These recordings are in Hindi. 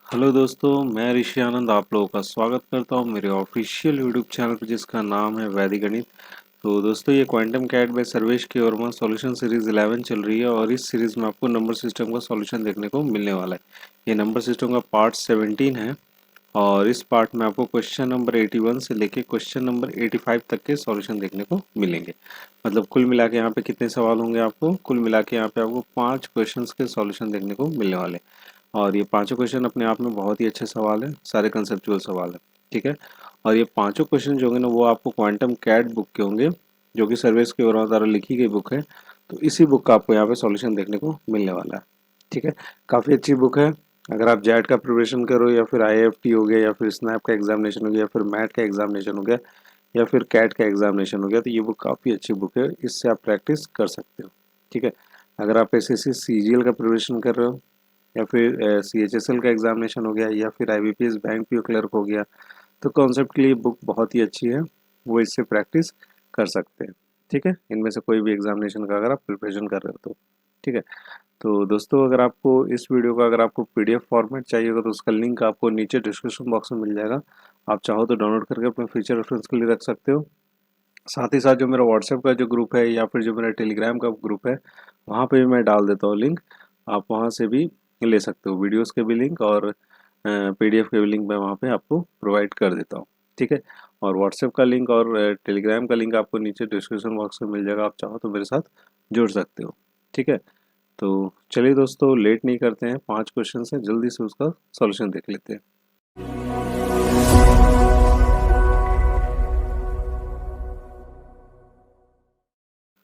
हेलो दोस्तों, मैं ऋषि आनंद आप लोगों का स्वागत करता हूं मेरे ऑफिशियल यूट्यूब चैनल पर जिसका नाम है वैदिक गणित। तो दोस्तों, ये क्वांटम कैट बाय सर्वेश की वर्मा सॉल्यूशन सीरीज 11 चल रही है और इस सीरीज में आपको नंबर सिस्टम का सॉल्यूशन देखने को मिलने वाला है। ये नंबर सिस्टम का पार्ट 17 है और इस पार्ट में आपको क्वेश्चन नंबर 81 से लेके क्वेश्चन नंबर 85 तक के सॉल्यूशन देखने को मिलेंगे। मतलब कुल मिला के यहाँ पे कितने सवाल होंगे आपको? कुल मिला के यहाँ पे आपको 5 क्वेश्चंस के सॉल्यूशन देखने को मिलने वाले। और ये पांचों क्वेश्चन अपने आप में बहुत ही अच्छे सवाल हैं, सारे कंसेप्चुअल सवाल हैं। ठीक है। और ये पांचों क्वेश्चन जो होंगे ना वो आपको क्वांटम कैट बुक के होंगे, जो कि सर्वेश के और द्वारा लिखी गई बुक है। तो इसी बुक का आपको यहाँ पे सॉल्यूशन देखने को मिलने वाला है। ठीक है। काफ़ी अच्छी बुक है। अगर आप जेट का प्रिपरेशन करो या फिर IIFT हो गया या फिर स्नैप का एग्जामिनेशन हो गया या फिर मैट का एग्जामिनेशन हो गया या फिर कैट का एग्जामिनेशन हो गया, तो ये बुक काफ़ी अच्छी बुक है, इससे आप प्रैक्टिस कर सकते हो। ठीक है। अगर आप SSC CGL का प्रिपरेशन कर रहे हो या फिर CHSL का एग्जामिनेशन हो गया या फिर IBPS बैंक PO क्लर्क हो गया, तो कॉन्सेप्ट के लिए बुक बहुत ही अच्छी है, वो इससे प्रैक्टिस कर सकते हैं। ठीक है। इनमें से कोई भी एग्जामिनेशन का अगर आप प्रिपरेशन कर रहे हो तो ठीक है। तो दोस्तों, अगर आपको इस वीडियो का अगर आपको PDF फॉर्मेट चाहिए होगा तो उसका लिंक आपको नीचे डिस्क्रिप्शन बॉक्स में मिल जाएगा। आप चाहो तो डाउनलोड करके अपने फ्यूचर रेफरेंस के लिए रख सकते हो। साथ ही साथ जो मेरा व्हाट्सएप का जो ग्रुप है या फिर जो मेरा टेलीग्राम का ग्रुप है, वहाँ पे भी मैं डाल देता हूँ लिंक। आप वहाँ से भी ले सकते हो, वीडियोस के भी लिंक और PDF के भी लिंक मैं वहाँ पे आपको प्रोवाइड कर देता हूँ। ठीक है। और व्हाट्सएप का लिंक और टेलीग्राम का लिंक आपको नीचे डिस्क्रिप्शन बॉक्स में मिल जाएगा, आप चाहो तो मेरे साथ जुड़ सकते हो। ठीक है। तो चलिए दोस्तों, लेट नहीं करते हैं, 5 क्वेश्चन है, जल्दी से उसका सॉल्यूशन देख लेते हैं।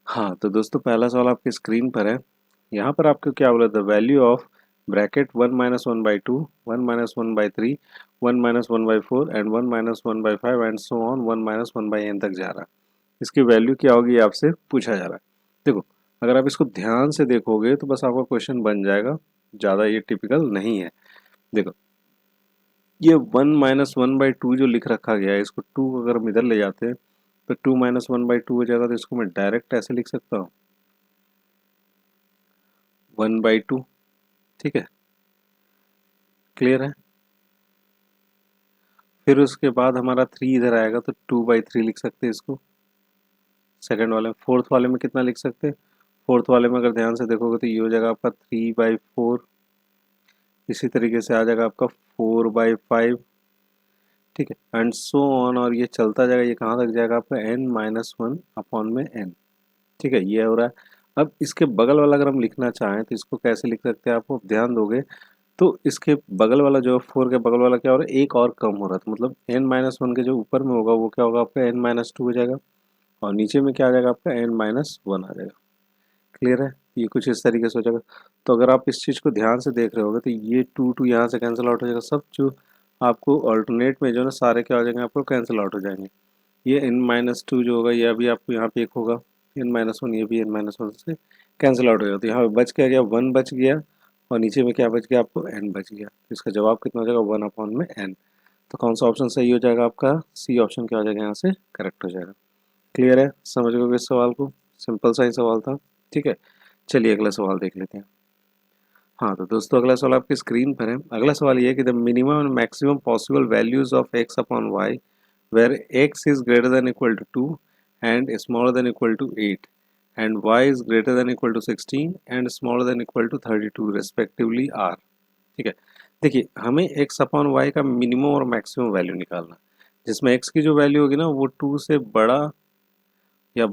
हाँ, तो दोस्तों पहला सवाल आपकी स्क्रीन पर है। यहाँ पर आपको क्या बोला? The value of bracket 1-1/2, 1-1/3, 1-1/4 and 1-1/5 and so on 1-1/n तक जा रहा है। इसकी वैल्यू क्या होगी आपसे पूछा जा रहा है। देखो, अगर आप इसको ध्यान से देखोगे तो बस आपका क्वेश्चन बन जाएगा, ज़्यादा ये टिपिकल नहीं है। देखो, ये 1-1/2 जो लिख रखा गया है, इसको 2 अगर हम इधर ले जाते हैं तो 2-1/2 हो जाएगा, तो इसको मैं डायरेक्ट ऐसे लिख सकता हूँ 1/2। ठीक है, क्लियर है। फिर उसके बाद हमारा 3 इधर आएगा तो 2/3 लिख सकते हैं इसको सेकंड वाले में। फोर्थ वाले में कितना लिख सकते हैं? फोर्थ वाले में अगर ध्यान से देखोगे तो ये हो जाएगा आपका 3/4। इसी तरीके से आ जाएगा आपका 4/5। ठीक है, एंड सो ऑन, और ये चलता जाएगा, ये कहाँ तक जाएगा आपका n-1/n। ठीक है, ये हो रहा है। अब इसके बगल वाला अगर हम लिखना चाहें तो इसको कैसे लिख सकते हैं? आपको ध्यान दोगे तो इसके बगल वाला जो है 4 के बगल वाला क्या हो रहा है? एक और कम हो रहा है, तो मतलब n-1 के जो ऊपर में होगा वो क्या होगा आपका n-2 हो जाएगा और नीचे में क्या आ जाएगा आपका n-1 आ जाएगा। क्लियर है? ये कुछ इस तरीके से हो जाएगा। तो अगर आप इस चीज़ को ध्यान से देख रहे होगे तो ये 2 यहाँ से कैंसिल आउट हो जाएगा, सब जो आपको ऑल्टरनेट में जो है ना सारे क्या हो जाएंगे, आपको कैंसिल आउट हो जाएंगे। ये n-2 जो होगा ये अभी आपको यहाँ पे एक होगा n-1, ये भी n-1 से कैंसिल आउट हो जाएगा। तो यहाँ पे बच क्या गया? 1 बच गया और नीचे में क्या बच गया आपको? n बच गया। तो इसका जवाब कितना हो जाएगा? 1/n। तो कौन सा ऑप्शन सही हो जाएगा आपका? सी ऑप्शन क्या हो जाएगा यहाँ से? करेक्ट हो जाएगा। क्लियर है? समझ गए इस सवाल को? सिंपल सा ही सवाल था। ठीक है, चलिए अगला सवाल देख लेते हैं। हाँ, तो दोस्तों अगला सवाल आपकी स्क्रीन पर है। अगला सवाल ये है कि the minimum and maximum possible values of x upon y where x is greater than equal to 2 and smaller than equal to 8 and y is greater than equal to 16 and smaller than equal to 32 respectively are। ठीक है, देखिए हमें x अपॉन y का मिनिमम और मैक्सिमम वैल्यू निकालना, जिसमें x की जो वैल्यू होगी ना वो 2 से बड़ा या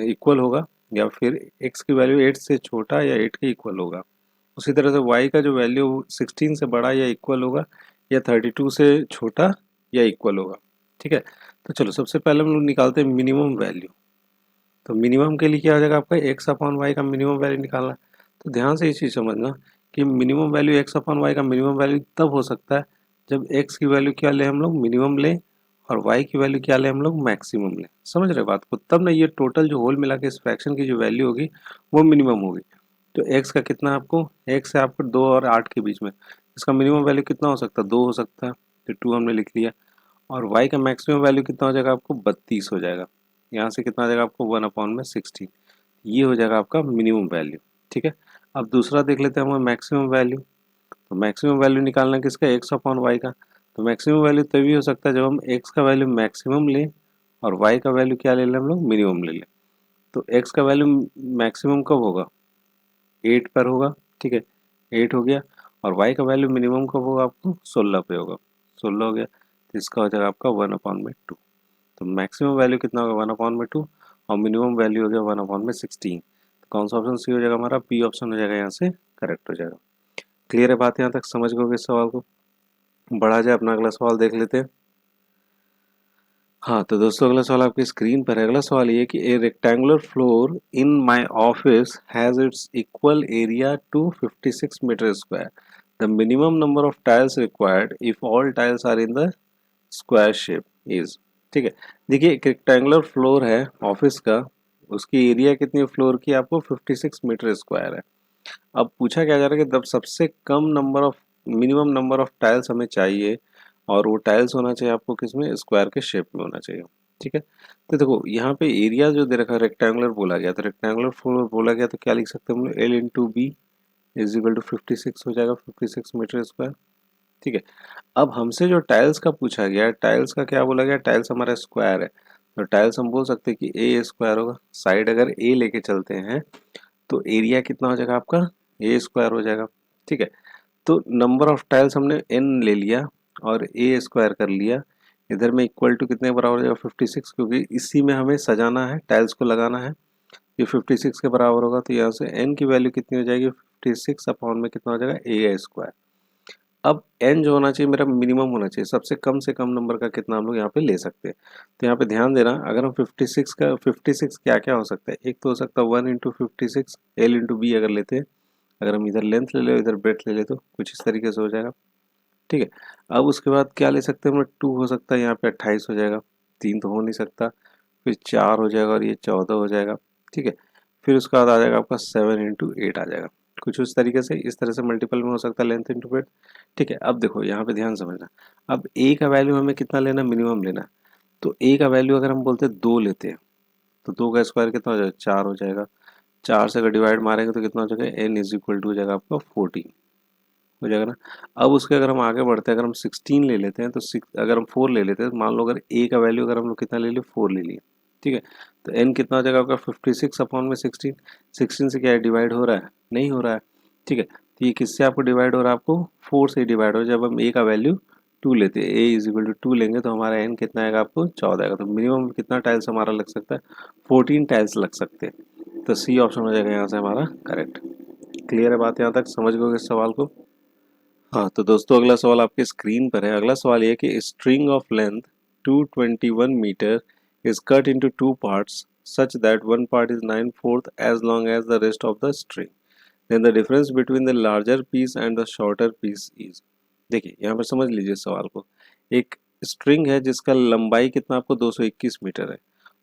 इक्वल होगा या फिर x की वैल्यू 8 से छोटा या 8 के इक्वल होगा। उसी तरह से y का जो वैल्यू 16 से बड़ा या इक्वल होगा या 32 से छोटा या इक्वल होगा। ठीक है, तो चलो सबसे पहले हम लोग निकालते हैं मिनिमम वैल्यू। तो मिनिमम के लिए क्या हो जाएगा आपका? x अपॉन वाई का मिनिमम वैल्यू निकालना। तो ध्यान से ये चीज़ समझना कि minimum value x upon y का मिनिमम वैल्यू तब हो सकता है जब x की वैल्यू क्या लें हम लोग? मिनिमम लें, और y की वैल्यू क्या लें हम लोग? मैक्सिमम लें। समझ रहे बात को? तब ना ये टोटल जो होल मिला के इस फ्रैक्शन की जो वैल्यू होगी वो मिनिमम होगी। तो x का कितना आपको? x है आपको 2 और 8 के बीच में, इसका मिनिमम वैल्यू कितना हो सकता है? 2 हो सकता है, तो 2 हमने लिख लिया। और y का मैक्सिमम वैल्यू कितना हो जाएगा आपको? 32 हो जाएगा। यहाँ से कितना आ जाएगा आपको? 1/16। ये हो जाएगा आपका मिनिमम वैल्यू। ठीक है, अब दूसरा देख लेते हैं हम मैक्सिमम वैल्यू। तो मैक्सिमम वैल्यू निकालना किसका, एक्स अपॉन वाई का। तो मैक्सिमम वैल्यू तभी हो सकता है जब हम एक्स का वैल्यू मैक्सिमम लें और वाई का वैल्यू क्या ले लें हम लोग, मिनिमम ले लें। तो एक्स का वैल्यू मैक्सिमम कब होगा, 8 पर होगा, ठीक है, 8 हो गया। और वाई का वैल्यू मिनिमम कब होगा, आपको 16 पे होगा, 16 हो गया। तो इसका हो जाएगा आपका 1/2। तो मैक्सिमम वैल्यू कितना होगा, 1/2 और मिनिमम वैल्यू हो गया 1/16। तो कौन सा ऑप्शन सी हो जाएगा हमारा, बी ऑप्शन हो जाएगा यहाँ से करेक्ट हो जाएगा। क्लियर है बात, यहाँ तक समझ गए इस सवाल को। बढ़ा जाए, अपना अगला सवाल देख लेते हैं। हाँ तो दोस्तों अगला सवाल आपकी स्क्रीन पर है। अगला सवाल ये कि a rectangular floor in my office has its equal area to 56 metre square. The minimum number of tiles required if all tiles are in the square shape is. ठीक है, देखिए एक रेक्टेंगुलर फ्लोर है ऑफिस का, उसकी एरिया कितनी फ्लोर की, आपको 56 मीटर स्क्वायर है। अब पूछा क्या जा रहा है कि जब सबसे कम number of, minimum number of tiles हमें चाहिए और वो टाइल्स होना चाहिए आपको किसमें, स्क्वायर के शेप में होना चाहिए। ठीक है, तो देखो यहाँ पे एरिया जो दे रखा है रेक्टेंगुलर बोला गया, तो रेक्टेंगुलर फ्लोर बोला गया तो क्या लिख सकते हैं हम लोग, L into B is equal to 56 हो जाएगा, 56 मीटर स्क्वायर। ठीक है, अब हमसे जो टाइल्स का पूछा गया है, टाइल्स का क्या बोला गया, टाइल्स हमारा स्क्वायर है, तो टाइल्स हम बोल सकते हैं कि ए स्क्वायर होगा। साइड अगर ए लेके चलते हैं तो एरिया कितना हो जाएगा आपका, ए स्क्वायर हो जाएगा। ठीक है, तो नंबर ऑफ टाइल्स हमने एन ले लिया और ए स्क्वायर कर लिया, इधर में इक्वल टू कितने बराबर हो जाएगा, 56, क्योंकि इसी में हमें सजाना है, टाइल्स को लगाना है। ये 56 के बराबर होगा, तो यहाँ से एन की वैल्यू कितनी हो जाएगी, 56 अपॉन में कितना हो जाएगा, ए स्क्वायर। अब एन जो होना चाहिए मेरा मिनिमम होना चाहिए, सबसे कम से कम नंबर का कितना हम लोग यहाँ पे ले सकते हैं। तो यहाँ पे ध्यान देना, अगर हम 56 का 56 क्या क्या हो सकता है, एक तो हो सकता है 1 इंटू 56 एल इंटू बी अगर लेते हैं, अगर हम इधर लेंथ ले ले इधर ब्रेथ ले ले तो कुछ इस तरीके से हो जाएगा। ठीक है, अब उसके बाद क्या ले सकते हैं हम, 2 हो सकता है, यहाँ पे 28 हो जाएगा, 3 तो हो नहीं सकता, फिर 4 हो जाएगा और ये 14 हो जाएगा। ठीक है, फिर उसके बाद आ जाएगा आपका 7 इंटू 8 आ जाएगा, कुछ उस तरीके से, इस तरह से मल्टीपल में हो सकता है लेंथ इंटू ब्रेथ। ठीक है, अब देखो यहाँ पे ध्यान समझना, अब ए का वैल्यू हमें कितना लेना, मिनिमम लेना। तो ए का वैल्यू अगर हम बोलते हैं 2 लेते हैं, तो 2 का स्क्वायर कितना हो जाएगा, 4 हो जाएगा। 4 से अगर डिवाइड मारेंगे तो कितना हो जाएगा, एन इज इक्वल टू हो जाएगा आपका 14 हो जाएगा ना। अब उसके अगर हम आगे बढ़ते हैं, अगर हम 16 ले लेते हैं तो अगर हम 4 ले लेते हैं, तो मान लो अगर ए का वैल्यू अगर हम लोग कितना ले लिए, 4 ले लिए। ठीक है, तो एन कितना हो जाएगा आपका 56 अपॉन में 16। 16 से क्या है, डिवाइड हो रहा है, नहीं हो रहा है। ठीक है, तो ये किससे आपको डिवाइड हो रहा है, आपको 4 से डिवाइड हो, जब हम ए का वैल्यू 2 लेते हैं, ए इज इक्वल टू 2 लेंगे तो हमारा एन कितना आएगा, आपको 14 आएगा। तो मिनिमम कितना टाइल्स हमारा लग सकता है, 14 टाइल्स लग सकते हैं। तो सी ऑप्शन हो जाएगा यहाँ से हमारा करेक्ट। क्लियर है बात, यहाँ तक समझ गए इस सवाल को। हाँ तो दोस्तों अगला सवाल आपके स्क्रीन पर है। अगला सवाल ये है कि string of length 221 metre is cut into two parts such that one part is 9/4 as long as the rest of the string, then the difference between the larger piece and the shorter piece is। देखिए यहाँ पर समझ लीजिए सवाल को, एक स्ट्रिंग है जिसका लंबाई कितना आपको 221 मीटर है,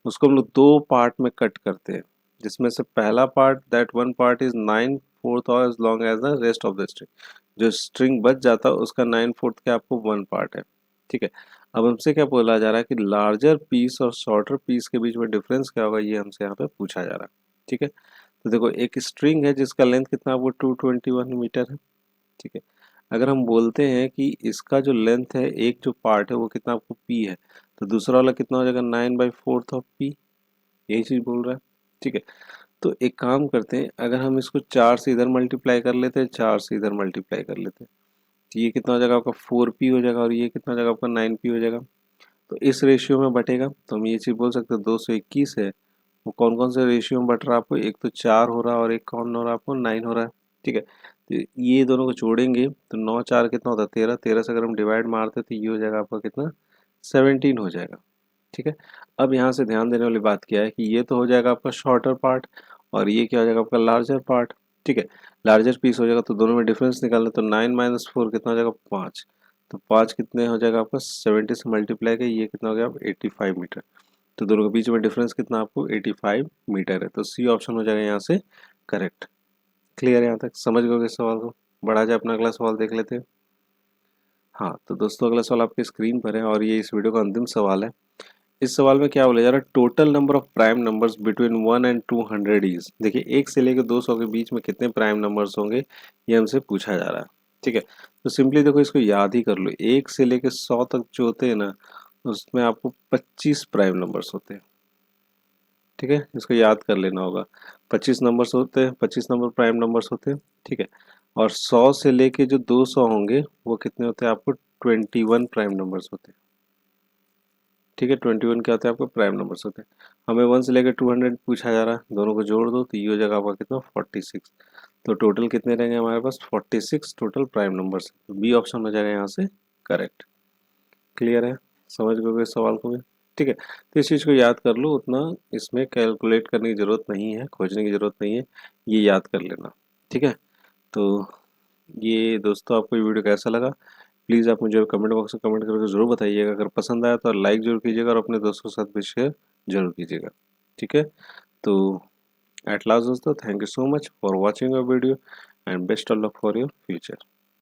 उसको हम लोग दो पार्ट में कट करते हैं, जिसमें से पहला part, that one part is 9/4 और as long as the rest of the string, जो स्ट्रिंग बच जाता है उसका 9/4 के आपको वन पार्ट है। ठीक है, अब हमसे क्या बोला जा रहा है कि लार्जर पीस और शॉर्टर पीस के बीच में डिफरेंस क्या होगा, ये हमसे यहाँ पे पूछा जा रहा है। ठीक है, तो देखो एक स्ट्रिंग है जिसका लेंथ कितना आपको 221 मीटर है। ठीक है, अगर हम बोलते हैं कि इसका जो लेंथ है, एक जो पार्ट है वो कितना आपको पी है, तो दूसरा वाला कितना हो जाएगा, 9/4 ऑफ पी, यही चीज बोल रहा है। ठीक है, तो एक काम करते हैं, अगर हम इसको 4 से इधर मल्टीप्लाई कर लेते हैं, 4 से इधर मल्टीप्लाई कर लेते हैं, तो ये कितना हो जाएगा आपका 4p हो जाएगा और ये कितना हो जाएगा आपका 9p हो जाएगा। तो इस रेशियो में बटेगा, तो हम ये चीज बोल सकते हैं 221 है, वो कौन कौन से रेशियो में बट रहा है आपको, एक तो 4 हो रहा है और एक कौन हो रहा है आपको 9 हो रहा है। ठीक है, तो ये दोनों को जोड़ेंगे तो 9 4 कितना होता है 13, 13 से अगर हम डिवाइड मारते तो ये हो जाएगा आपका कितना, 17 हो जाएगा। ठीक है, अब यहाँ से ध्यान देने वाली बात क्या है कि ये तो हो जाएगा आपका शॉर्टर पार्ट और ये क्या हो जाएगा आपका लार्जर पार्ट। ठीक है, लार्जर पीस हो जाएगा तो दोनों में डिफरेंस निकालना, तो 9 - 4 कितना हो जाएगा 5, तो 5 कितने हो जाएगा आपका 70 से मल्टीप्लाई का, ये कितना हो गया 85 मीटर। तो दोनों के बीच में डिफरेंस कितना आपको 85 मीटर है, तो सी ऑप्शन हो जाएगा यहाँ से करेक्ट। क्लियर है, यहाँ तक समझ गए इस सवाल को। बढ़ा जाए, अपना अगला सवाल देख लेते हैं। हाँ तो दोस्तों अगला सवाल आपके स्क्रीन पर है और ये इस वीडियो का अंतिम सवाल है। इस सवाल में क्या बोला जा रहा है, total number of prime numbers between 1 and 200 is. देखिए 1 से लेकर 200 के बीच में कितने प्राइम नंबर्स होंगे, ये हमसे पूछा जा रहा है। ठीक है। तो सिंपली देखो इसको याद ही कर लो, 1 से लेके 100 तक जो होते हैं ना, उसमें आपको 25 प्राइम नंबर्स होते हैं। ठीक है, इसको याद कर लेना होगा। 25 नंबर्स होते हैं, 25 नंबर प्राइम नंबर्स होते हैं। ठीक है, और 100 से लेके जो 200 होंगे वो कितने होते हैं आपको, 21 प्राइम नंबर्स होते हैं। ठीक है, 21 क्या होते हैं आपको, प्राइम नंबर्स होते हैं। हमें 1 से लेकर 200 पूछा जा रहा है, दोनों को जोड़ दो तो ये हो जाएगा आपका कितना, 46। तो टोटल कितने रहेंगे हमारे पास, 46 total prime numbers. B option हो जाएगा यहाँ से करेक्ट। क्लियर है, समझ गए इस सवाल को भी। ठीक है, तो इस चीज़ को याद कर लो, उतना इसमें कैलकुलेट करने की ज़रूरत नहीं है, खोजने की ज़रूरत नहीं है, ये याद कर लेना। ठीक है, तो ये दोस्तों आपको ये वीडियो कैसा लगा, प्लीज़ आप मुझे कमेंट बॉक्स में कमेंट करके ज़रूर बताइएगा। अगर पसंद आया तो लाइक ज़रूर कीजिएगा और अपने दोस्तों के साथ भी शेयर ज़रूर कीजिएगा। ठीक है, तो एट लास्ट दोस्तों, thank you so much for watching your video and best of luck for your future.